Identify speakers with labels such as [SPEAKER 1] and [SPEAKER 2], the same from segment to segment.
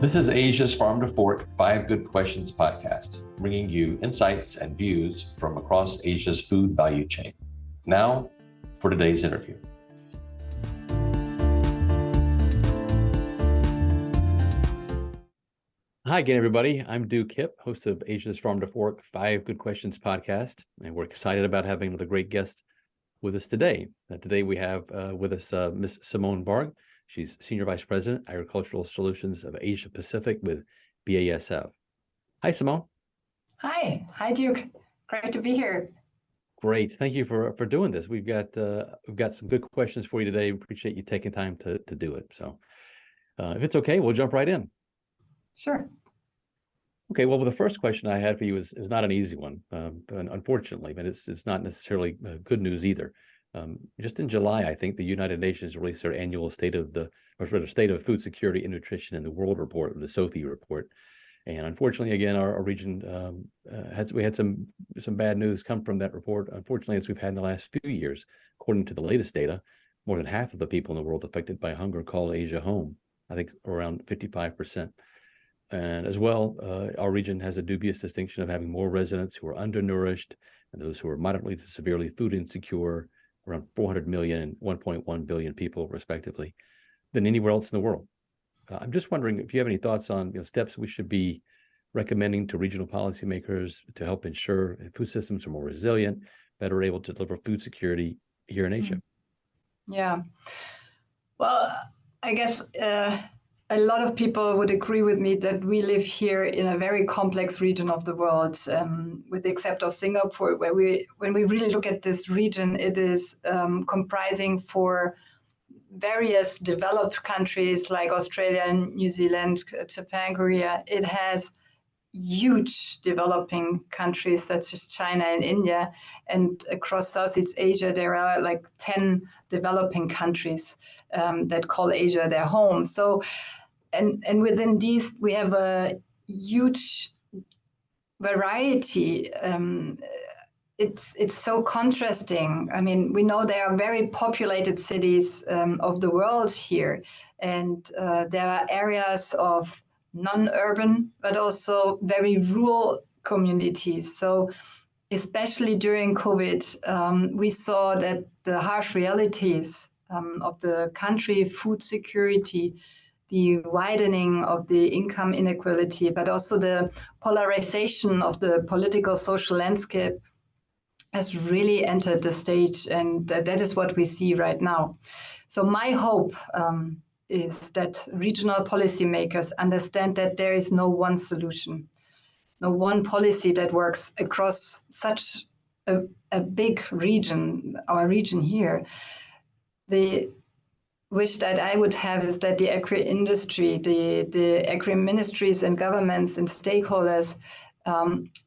[SPEAKER 1] This is Asia's Farm to Fork 5 Good Questions podcast, bringing you insights and views from across Asia's food value chain. Now, for today's interview. Hi again, everybody. I'm Du Kip, host of Asia's Farm to Fork 5 Good Questions podcast, and we're excited about having another great guest with us today. Today we have with us Ms. Simone Barg. She's Senior Vice President, Agricultural Solutions of Asia Pacific with BASF. Hi, Simone.
[SPEAKER 2] Hi, Duke. Great to be here.
[SPEAKER 1] Great. Thank you for doing this. We've got some good questions for you today. We appreciate you taking time to do it. So if it's okay, we'll jump right in.
[SPEAKER 2] Sure.
[SPEAKER 1] Okay, well, the first question I had for you is not an easy one, unfortunately, but it's not necessarily good news either. Just in July, I think the United Nations released their annual State of Food Security and Nutrition in the World report, the SOFI report. And unfortunately, again, our region we had some bad news come from that report. Unfortunately, as we've had in the last few years, according to the latest data, more than half of the people in the world affected by hunger call Asia home. I think around 55%. And as well, our region has a dubious distinction of having more residents who are undernourished and those who are moderately to severely food insecure, around 400 million and 1.1 billion people, respectively, than anywhere else in the world. I'm just wondering if you have any thoughts on steps we should be recommending to regional policymakers to help ensure food systems are more resilient, better able to deliver food security here in Asia.
[SPEAKER 2] Yeah. Well, I guess a lot of people would agree with me that we live here in a very complex region of the world, with the except of Singapore, where when we really look at this region, it is comprising for various developed countries like Australia and New Zealand, Japan, Korea. It has huge developing countries such as China and India, and across Southeast Asia there are like 10 developing countries that call Asia their home. So and within these we have a huge variety. It's so contrasting. I mean, we know there are very populated cities of the world here, and there are areas of non-urban, but also very rural communities. So especially during COVID, we saw that the harsh realities of the country, food security, the widening of the income inequality, but also the polarization of the political social landscape has really entered the stage, and that is what we see right now. So my hope is that regional policymakers understand that there is no one solution, no one policy that works across such a big region, our region here. The wish that I would have is that the agri-industry, the agri-ministries and governments and stakeholders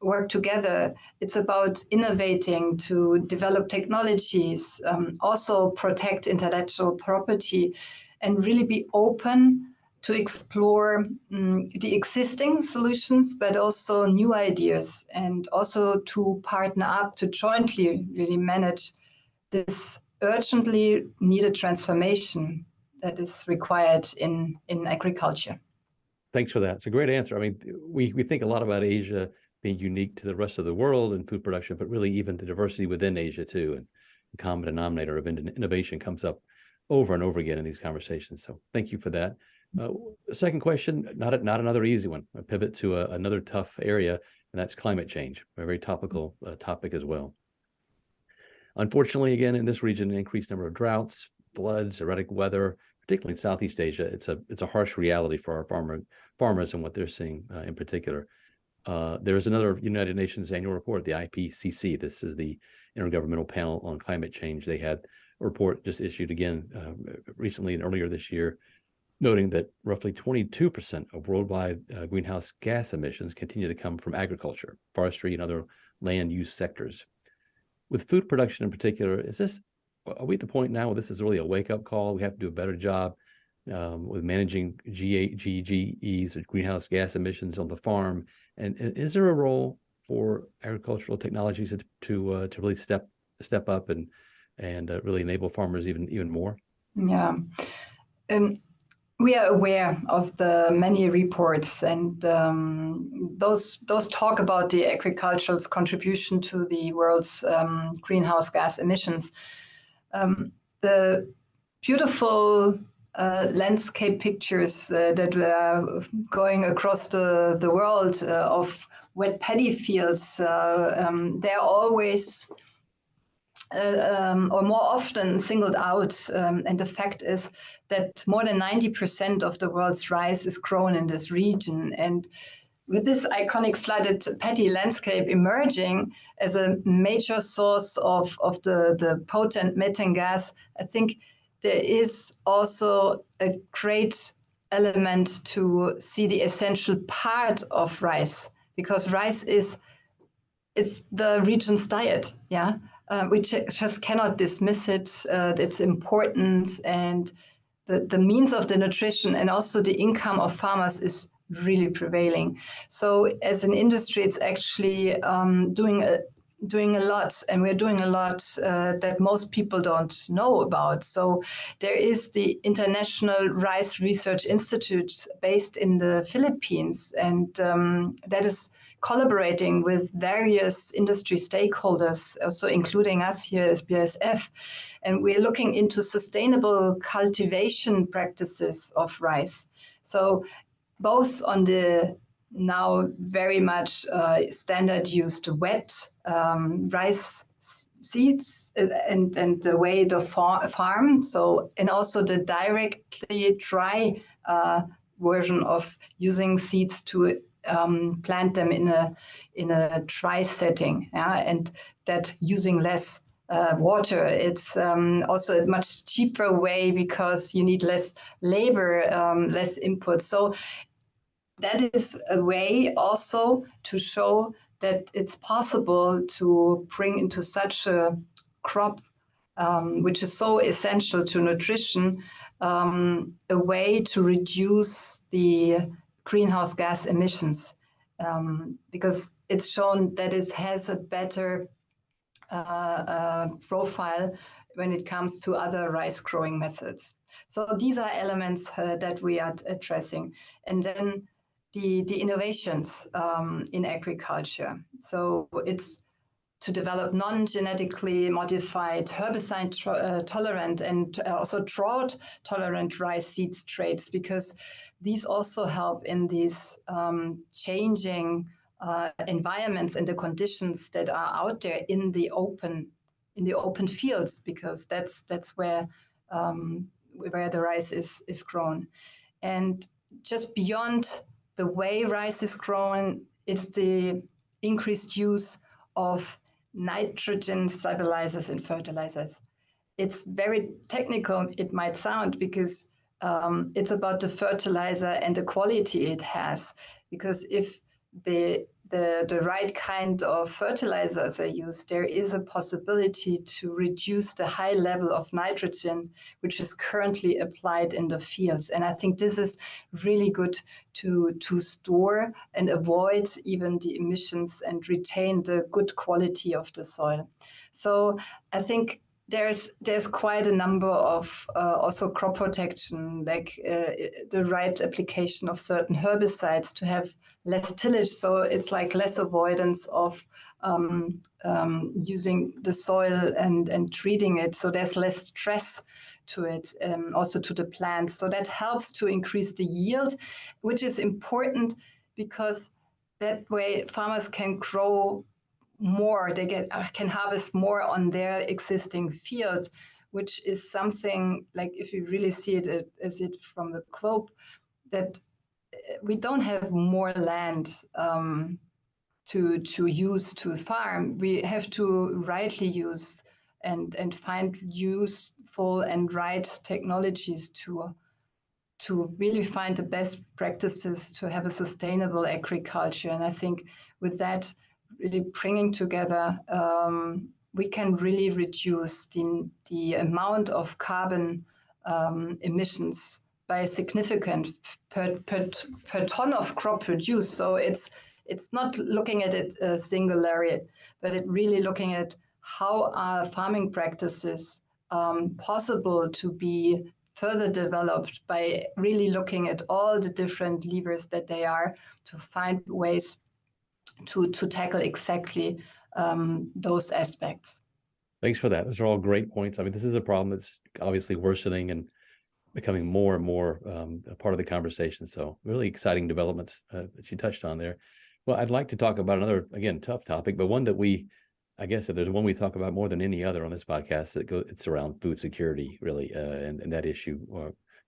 [SPEAKER 2] work together. It's about innovating to develop technologies, also protect intellectual property, and really be open to explore the existing solutions, but also new ideas, and also to partner up to jointly really manage this urgently needed transformation that is required in agriculture.
[SPEAKER 1] Thanks for that. It's a great answer. I mean, we think a lot about Asia being unique to the rest of the world in food production, but really even the diversity within Asia too. And the common denominator of innovation comes up over and over again in these conversations. So thank you for that. Second question, not another easy one. A pivot to another tough area, and that's climate change, a very topical topic as well. Unfortunately, again, in this region, an increased number of droughts, floods, erratic weather, particularly in Southeast Asia, it's a harsh reality for our farmers and what they're seeing in particular. There is another United Nations annual report, the IPCC. This is the Intergovernmental Panel on Climate Change. They had a report just issued again recently and earlier this year, noting that roughly 22% of worldwide greenhouse gas emissions continue to come from agriculture, forestry, and other land use sectors. With food production in particular, are we at the point now where this is really a wake-up call? We have to do a better job with managing GHGs, or greenhouse gas emissions on the farm. And is there a role for agricultural technologies to really step up and really enable farmers even more?
[SPEAKER 2] Yeah. We are aware of the many reports, and those talk about the agriculture's contribution to the world's greenhouse gas emissions. The beautiful landscape pictures that are going across the world of wet paddy fields, they're always or more often singled out. And the fact is that more than 90% of the world's rice is grown in this region. And with this iconic flooded paddy landscape emerging as a major source of the potent methane gas, I think there is also a great element to see the essential part of rice, because rice is it's the region's diet, yeah. We just cannot dismiss it, its importance, and the means of the nutrition and also the income of farmers is really prevailing. So as an industry, it's actually doing a lot, and we're doing a lot that most people don't know about. So there is the International Rice Research Institute based in the Philippines, and that is collaborating with various industry stakeholders, also including us here as BASF. And we're looking into sustainable cultivation practices of rice. So both on the now very much standard used wet rice seeds and the way the farm, so, and also the directly dry version of using seeds to plant them in a dry setting, yeah, and that using less water. It's also a much cheaper way because you need less labor, less input. So that is a way also to show that it's possible to bring into such a crop, which is so essential to nutrition, a way to reduce the greenhouse gas emissions, because it's shown that it has a better profile when it comes to other rice growing methods. So these are elements that we are addressing. And then the innovations in agriculture. So it's to develop non-genetically modified herbicide tolerant and also drought tolerant rice seeds traits, because these also help in these changing environments and the conditions that are out there in the open fields, because that's where the rice is grown. And just beyond the way rice is grown, it's the increased use of nitrogen stabilizers and fertilizers. It's very technical, it might sound, because it's about the fertilizer and the quality it has. Because if the right kind of fertilizers are used, there is a possibility to reduce the high level of nitrogen which is currently applied in the fields. And I think this is really good to store and avoid even the emissions and retain the good quality of the soil. So I think there's quite a number of also crop protection, like the right application of certain herbicides to have less tillage. So it's like less avoidance of using the soil and treating it. So there's less stress to it, also to the plants. So that helps to increase the yield, which is important because that way farmers can grow more, they can harvest more on their existing fields, which is something like, if you really see it as it from the globe, that we don't have more land to use to farm. We have to rightly use and find useful and right technologies to really find the best practices to have a sustainable agriculture. And I think with that, really bringing together, we can really reduce the amount of carbon emissions by a significant per ton of crop produced. So it's not looking at it singularly, but it really looking at how are farming practices possible to be further developed by really looking at all the different levers that they are to find ways to tackle exactly those aspects.
[SPEAKER 1] Thanks for that. Those are all great points. I mean, this is a problem that's obviously worsening and becoming more and more a part of the conversation. So really exciting developments that you touched on there. Well, I'd like to talk about another, again, tough topic, but one that I guess if there's one we talk about more than any other on this podcast, it's around food security, really, and that issue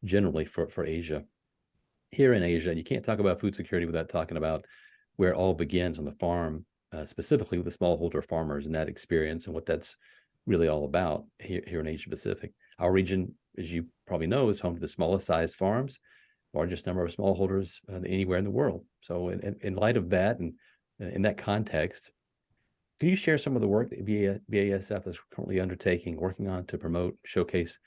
[SPEAKER 1] generally for Asia. Here in Asia, you can't talk about food security without talking about where it all begins on the farm, specifically with the smallholder farmers and that experience and what that's really all about here in Asia Pacific. Our region, as you probably know, is home to the smallest sized farms, largest number of smallholders anywhere in the world. So in light of that and in that context, can you share some of the work that BASF is currently undertaking, working on to promote, showcase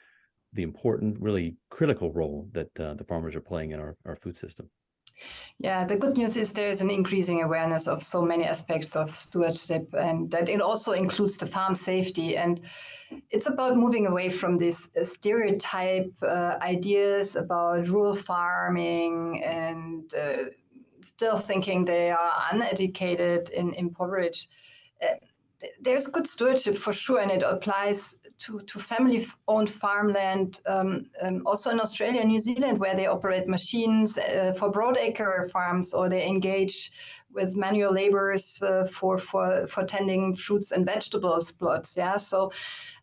[SPEAKER 1] the important, really critical role that the farmers are playing in our food system?
[SPEAKER 2] Yeah, the good news is there is an increasing awareness of so many aspects of stewardship, and that it also includes the farm safety. And it's about moving away from these stereotype ideas about rural farming and still thinking they are uneducated and impoverished. There's good stewardship for sure, and it applies to family-owned farmland, also in Australia and New Zealand, where they operate machines for broadacre farms, or they engage with manual laborers for tending fruits and vegetables plots. Yeah, so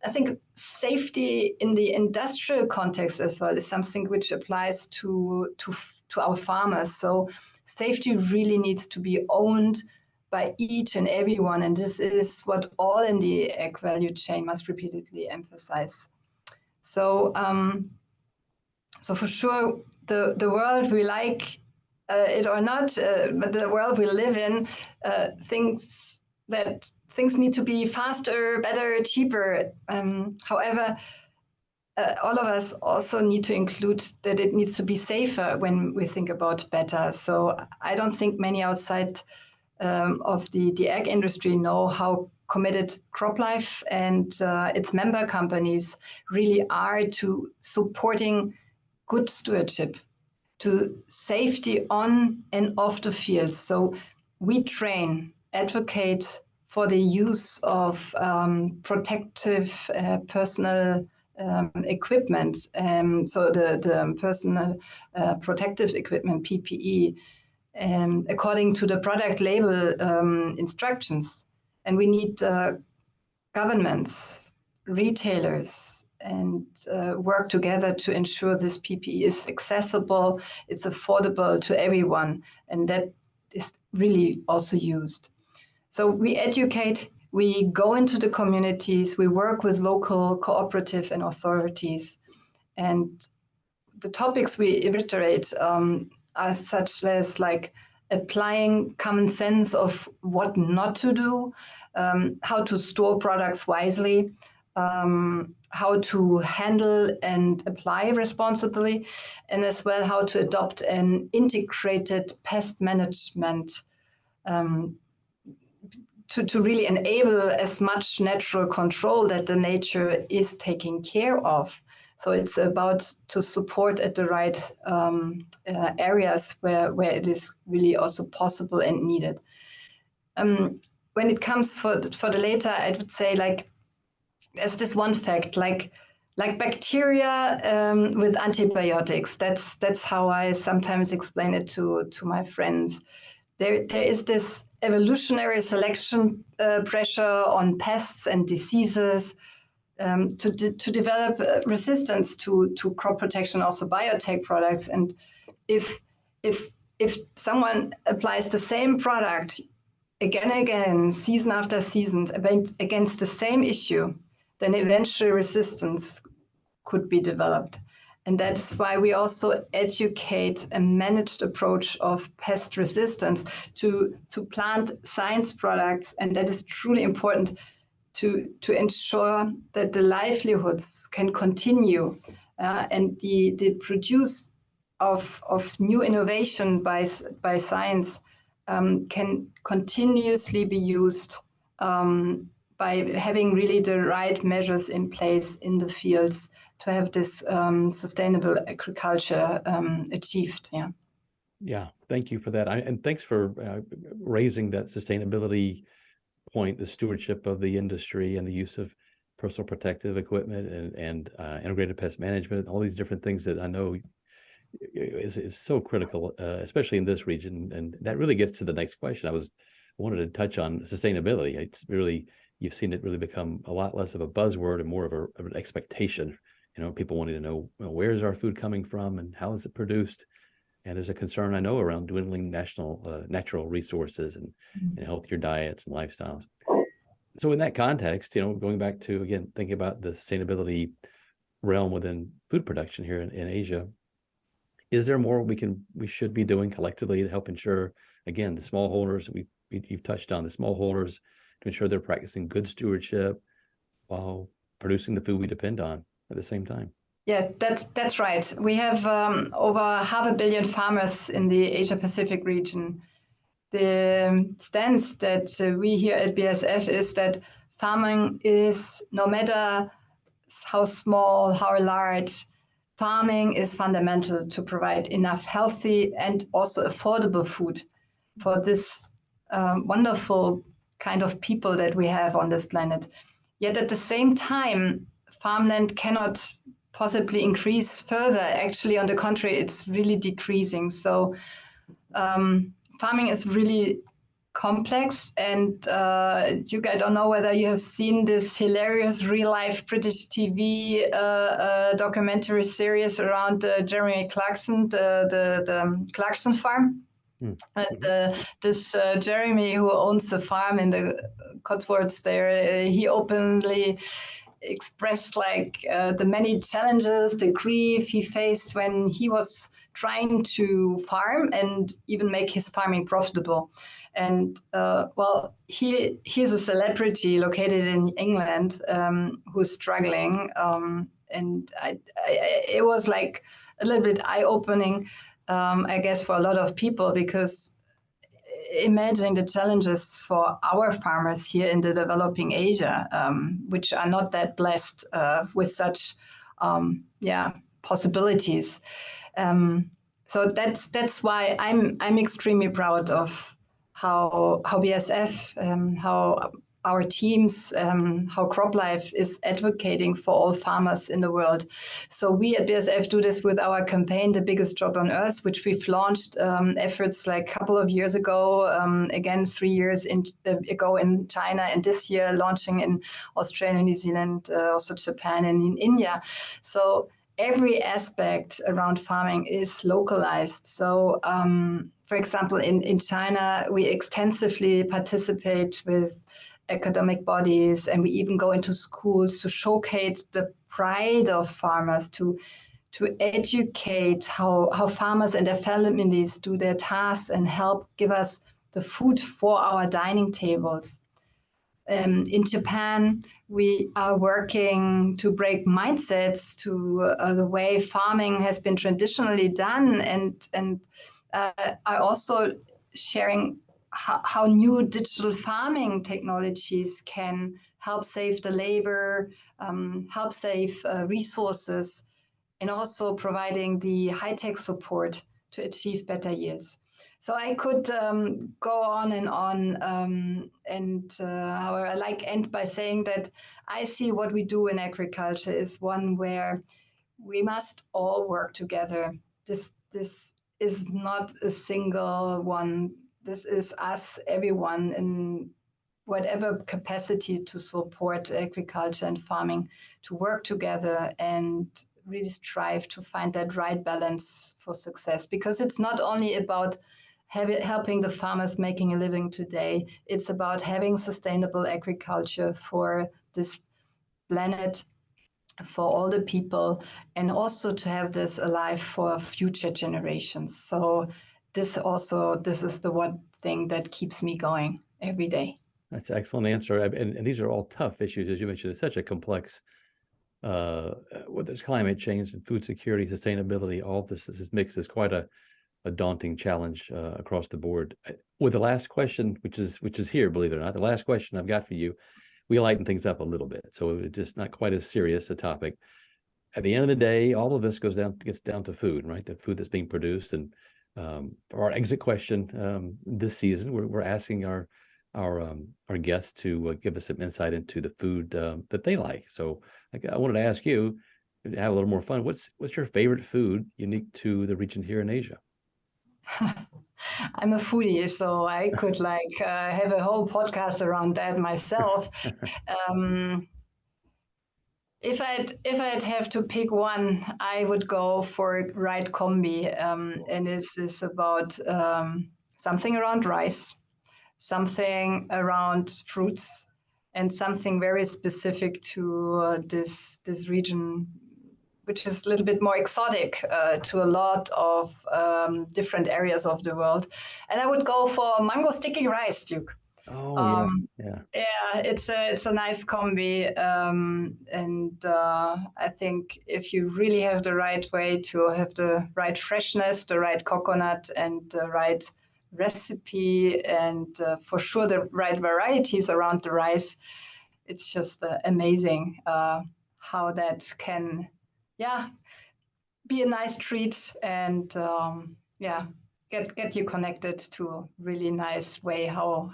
[SPEAKER 2] I think safety in the industrial context as well is something which applies to our farmers. So safety really needs to be owned by each and everyone, and this is what all in the ag value chain must repeatedly emphasize. So, so for sure, the world we like it or not, but the world we live in thinks that things need to be faster, better, cheaper. However, all of us also need to include that it needs to be safer when we think about better. So I don't think many outside of the ag industry know how committed CropLife and its member companies really are to supporting good stewardship, to safety on and off the field. So we train, advocate for the use of protective personal equipment, so the personal protective equipment, PPE, according to the product label instructions. And we need governments, retailers, and work together to ensure this PPE is accessible, it's affordable to everyone, and that is really also used. So we educate, we go into the communities, we work with local cooperative and authorities, and the topics we iterate are such as like applying common sense of what not to do, how to store products wisely, how to handle and apply responsibly, and as well how to adopt an integrated pest management to really enable as much natural control that the nature is taking care of. So it's about to support at the right areas where it is really also possible and needed. When it comes for the later, I would say like there's this one fact, like bacteria with antibiotics. That's how I sometimes explain it to my friends. There is this evolutionary selection pressure on pests and diseases to develop resistance to crop protection, also biotech products. And if someone applies the same product again and again, season after season, against the same issue, then eventually resistance could be developed. And that's why we also educate a managed approach of pest resistance to plant science products. And that is truly important to ensure that the livelihoods can continue and the produce of new innovation by science can continuously be used by having really the right measures in place in the fields to have this sustainable agriculture achieved. Yeah.
[SPEAKER 1] Yeah, thank you for that. And thanks for raising that sustainability point, the stewardship of the industry and the use of personal protective equipment and integrated pest management, all these different things that I know is so critical, especially in this region. And that really gets to the next question. I wanted to touch on sustainability. It's really, you've seen it really become a lot less of a buzzword and more of an expectation. You know, people wanting to know, well, where's our food coming from and how is it produced? And there's a concern I know around dwindling natural resources and healthier diets and lifestyles. So in that context, you know, going back to, again, thinking about the sustainability realm within food production here in Asia, is there more we should be doing collectively to help ensure, again, the smallholders you've touched on, the smallholders, to ensure they're practicing good stewardship while producing the food we depend on at the same time?
[SPEAKER 2] Yes, that's right. We have over 500 million farmers in the Asia Pacific region. The stance that we here at BASF is that farming is, no matter how small, how large, farming is fundamental to provide enough healthy and also affordable food for this wonderful kind of people that we have on this planet. Yet at the same time, farmland cannot possibly increase further. Actually, on the contrary, it's really decreasing. So farming is really complex, and I don't know whether you have seen this hilarious real-life British TV documentary series around Jeremy Clarkson, the Clarkson farm. And this Jeremy, who owns the farm in the Cotswolds there, he openly expressed like the many challenges, the grief he faced when he was trying to farm and even make his farming profitable. And well, he's a celebrity located in England who's struggling. And it was like a little bit eye-opening, I guess, for a lot of people, because imagine the challenges for our farmers here in the developing Asia, which are not that blessed with such possibilities. So that's why I'm extremely proud of how BASF, how our teams, how CropLife is advocating for all farmers in the world. So we at BASF do this with our campaign, The Biggest Job on Earth, which we've launched efforts like a couple of years ago, again 3 years ago in China, and this year launching in Australia, New Zealand, also Japan and in India. So every aspect around farming is localized. So for example, in China, we extensively participate with academic bodies, and we even go into schools to showcase the pride of farmers, to educate how farmers and their families do their tasks and help give us the food for our dining tables. In Japan, we are working to break mindsets to the way farming has been traditionally done, and are also sharing how new digital farming technologies can help save the labor, help save resources, and also providing the high-tech support to achieve better yields. So I could go on, and however, I like end by saying that I see what we do in agriculture is one where we must all work together. This is not a single one. This is us, everyone, in whatever capacity to support agriculture and farming, to work together and really strive to find that right balance for success. Because it's not only about helping the farmers making a living today, it's about having sustainable agriculture for this planet, for all the people, and also to have this alive for future generations. So this is the one thing that keeps me going every day.
[SPEAKER 1] That's an excellent answer. And these are all tough issues, as you mentioned. It's such a complex, whether it's climate change and food security, sustainability, all of this mix is quite a daunting challenge across the board. With the last question, which is here, believe it or not, the last question I've got for you, we lighten things up a little bit. So it's just not quite as serious a topic. at the end of the day, all of this gets down to food, right? The food that's being produced. And for our exit question this season, we're asking our guests to give us some insight into the food that they like. So I wanted to ask you, to have a little more fun. What's your favorite food unique to the region here in Asia?
[SPEAKER 2] I'm a foodie, so I could have a whole podcast around that myself. Um, if I'd have to pick one, I would go for right combi, and this is about something around rice, something around fruits, and something very specific to this region, which is a little bit more exotic to a lot of different areas of the world. And I would go for mango sticky rice, Duke.
[SPEAKER 1] Oh yeah,
[SPEAKER 2] Um,
[SPEAKER 1] yeah.
[SPEAKER 2] yeah, it's a nice combi, and I think if you really have the right way to have the right freshness, the right coconut, and the right recipe, and for sure the right varieties around the rice, it's just amazing how that can, yeah, be a nice treat and yeah, get you connected to a really nice way how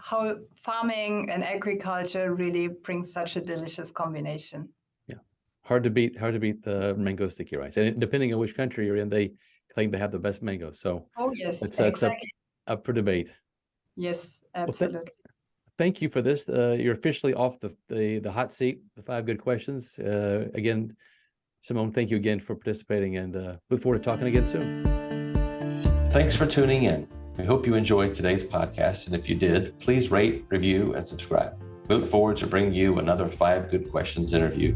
[SPEAKER 2] farming and agriculture really brings such a delicious combination.
[SPEAKER 1] Yeah, hard to beat the mango sticky rice. And depending on which country you're in, they claim to have the best mango. So
[SPEAKER 2] Oh yes,
[SPEAKER 1] it's
[SPEAKER 2] exactly.
[SPEAKER 1] up for debate.
[SPEAKER 2] Yes,
[SPEAKER 1] Well,
[SPEAKER 2] absolutely.
[SPEAKER 1] thank you for this. You're officially off the hot seat. The 5 good questions. Again, Simone, thank you again for participating, and look forward to talking again soon. Thanks for tuning in. We hope you enjoyed today's podcast, and if you did, please rate, review, and subscribe. We look forward to bringing you another 5 Good Questions interview